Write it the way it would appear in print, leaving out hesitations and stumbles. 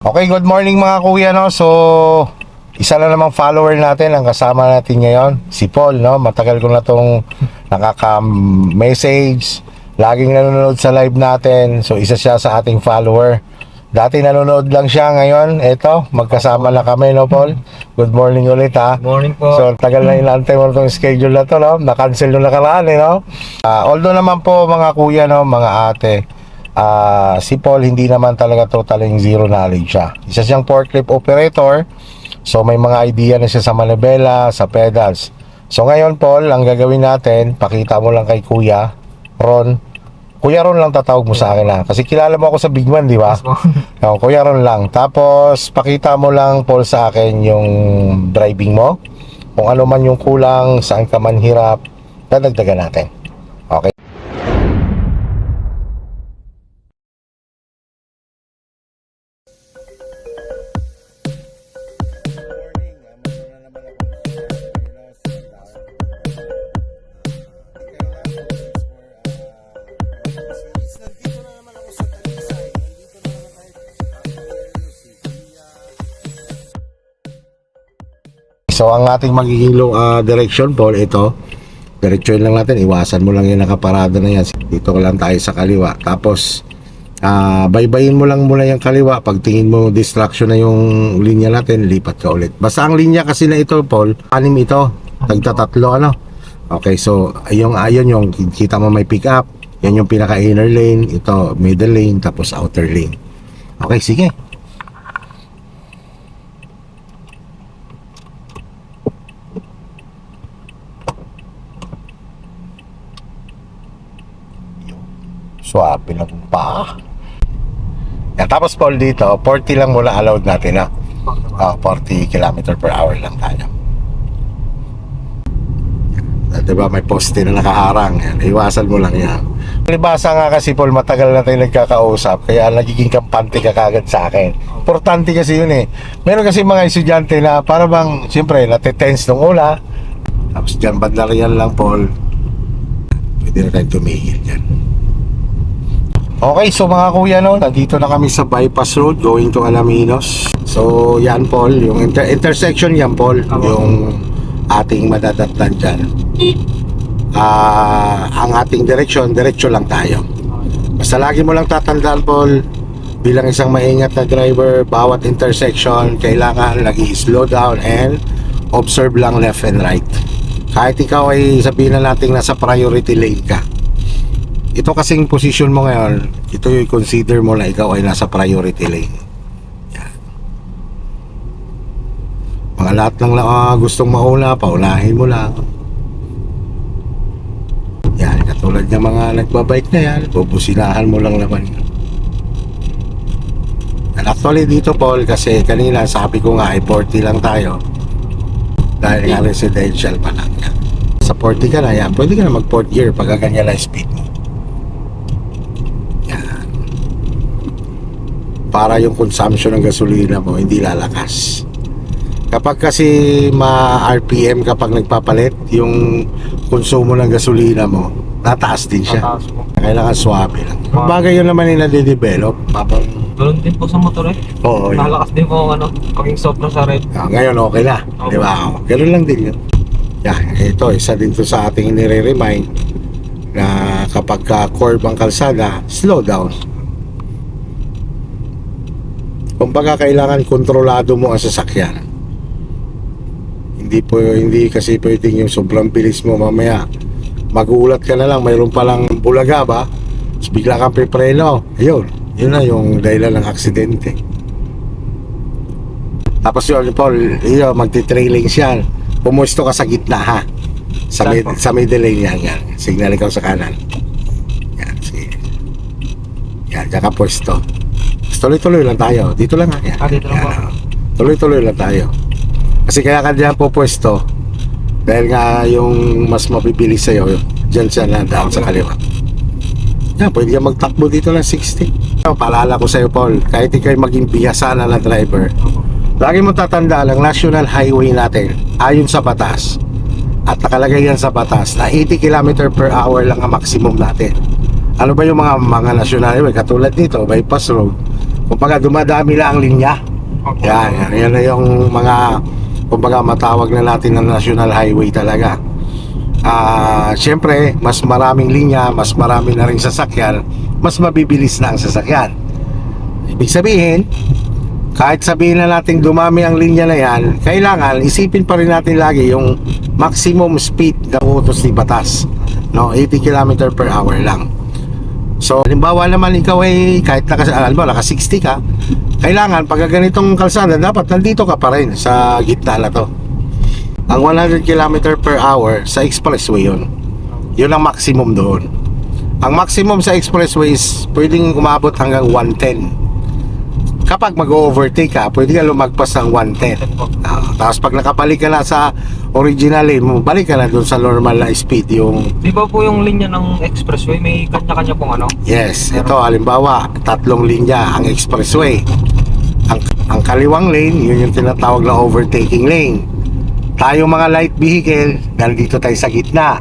Okay, good morning mga kuya, no? So, isa na namang follower natin ang kasama natin ngayon, si Paul, no? Matagal ko na tong nakaka-message, laging nanonood sa live natin. So, isa siya sa ating follower. Dati nanonood lang siya, ngayon, eto, magkasama na kami, no, Paul? Good morning ulit, ha? Good morning po. So, tagal na inantay mo itong schedule na to, no? Na-cancel nung nakaraan, no? Although naman po, mga kuya, no, mga ate, si Paul hindi naman talaga totaling zero knowledge siya. Isa siyang forklift operator. So may mga idea na siya sa manibela, sa pedals. So ngayon Paul, ang gagawin natin, pakita mo lang kay Kuya Ron. Kuya Ron lang tatawag mo sa akin ha. Kasi kilala mo ako sa Big Man, di ba? No, Kuya Ron lang. Tapos pakita mo lang Paul sa akin yung driving mo. Kung ano man yung kulang, saan ka man hirap, dadagdagan natin. Okay? So ang ating magiging direction Paul, ito diretsuin lang natin, iwasan mo lang yung nakaparada na yan, dito lang tayo sa kaliwa, tapos baybayin mo lang muna yung kaliwa, pag tingin mo distraction na yung linya natin, lipat ka ulit. Basta ang linya kasi na ito Paul, anim ito, tagtatatlo ano. Okay, so ayun yung kita mo may pick up, yan yung pinaka inner lane, ito middle lane, tapos outer lane. Okay, sige. Swabe lang pa. Yan, tapos Paul dito, 40 lang muna allowed natin, ha? 40 km per hour lang tayo. Diba may poste na nakaharang, yan. Iwasan mo lang yan. Palibasa nga kasi Paul, matagal na tayo nagkakausap, kaya nagiging kampante ka kagad sa akin. Importante kasi yun eh. Meron kasi mga estudyante na para bang, siyempre, natitense nung ula. Tapos dyan, bandarian lang Paul. Pwede na tayo tumigil dyan. Okay, so mga kuya, no, nandito na kami sa bypass road going to Alaminos. So yan Paul, yung intersection yan Paul, yung ating madadatnan dyan. Ang ating direksyon lang tayo. Basta lagi mo lang tatandaan Paul, bilang isang maingat na driver, bawat intersection kailangan lagi slow down and observe lang left and right. Kahit ikaw ay sabihin na natin nasa priority lane ka, ito kasing position mo ngayon, ito yung consider mo na ikaw ay nasa priority lane. Yan. Mga lahat ng gustong mauna, paunahin mo lang. Yan, katulad ng mga nagbabike na yan, bubusinahan mo lang naman. And actually dito Paul, kasi kanina sabi ko nga ay 40 lang tayo. Dahil nga residential pa lang yan. Sa 40 ka na yan, pwede ka na mag 4th gear pag ganyan na speed mo. Para yung consumption ng gasolina mo hindi lalakas. Kapag kasi ma-RPM kapag nagpapalit, yung konsumo ng gasolina mo, tataas din siya. Kailangan swabe lang. Bagay yun naman yung nade-develop. Ganoon din po sa motor eh. Oo. Nalakas din po ano, paging sobrang sa red. Ngayon okay na. Okay. Di ba? Ganoon lang din yun. Ito, isa din to sa ating nire-remind na kapag curve ang kalsada, slow down. Kumbaga kailangan kontrolado mo ang sasakyan. Hindi kasi pwedeng yung sobrang bilis mo mamaya magulat ka na lang, mayroon palang bulaga ba, tapos bigla kang pipreno, yun na yung dahilan ng aksidente. Tapos yun Paul, magti-trailing siya, pumuesto ka sa gitna ha, sa middle lane yan, signal ikaw sa kanan yan, sige yan, dyan ka pwesto. Tuloy-tuloy lang tayo. Dito lang nga. Dito lang po. Tuloy-tuloy lang tayo. Kasi kaya ka diyan po pwesto dahil nga yung mas mabibilis sa'yo, dyan siya na daan sa kaliwa. Yan, pwede ka magtakbo dito ng 60. Paalala ko sa'yo Paul, kahit ikay maging biyasana na driver, lagi mo tatandaan ang national highway natin ayon sa batas. At nakalagay yan sa batas na 80 km per hour lang ang maximum natin. Ano ba yung mga national highway katulad dito, bypass road, kumbaga dumadami lang ang linya. Opo. Yan na yung mga kumbaga matawag na natin na national highway talaga. Siyempre, mas maraming linya, mas marami na rin sasakyan, mas mabibilis na ang sasakyan. Ibig sabihin, kahit sabihin na natin dumami ang linya na yan, kailangan isipin pa rin natin lagi yung maximum speed na utos ni batas, no? 80 km per hour lang. So, halimbawa naman ikaw ay kahit naka 60 ka, kailangan pag ganitong kalsada, dapat nandito ka pa rin sa gitna na to. Ang 100 km per hour sa expressway yun. Yun ang maximum doon. Ang maximum sa expressway is pwedeng umabot hanggang 110. Kapag mag-overtake ka, pwede ka lumagpas ng 110. Tapos pag nakabalik ka na sa original lane mo, balik ka na doon sa normal na speed. Yung Di ba po yung linya ng expressway may kanya-kanya pong ano? yes, ito halimbawa, 3 linya ang expressway. Ang kaliwang lane, yun yung tinatawag na overtaking lane. Tayo mga light vehicle, nandito tayo sa gitna.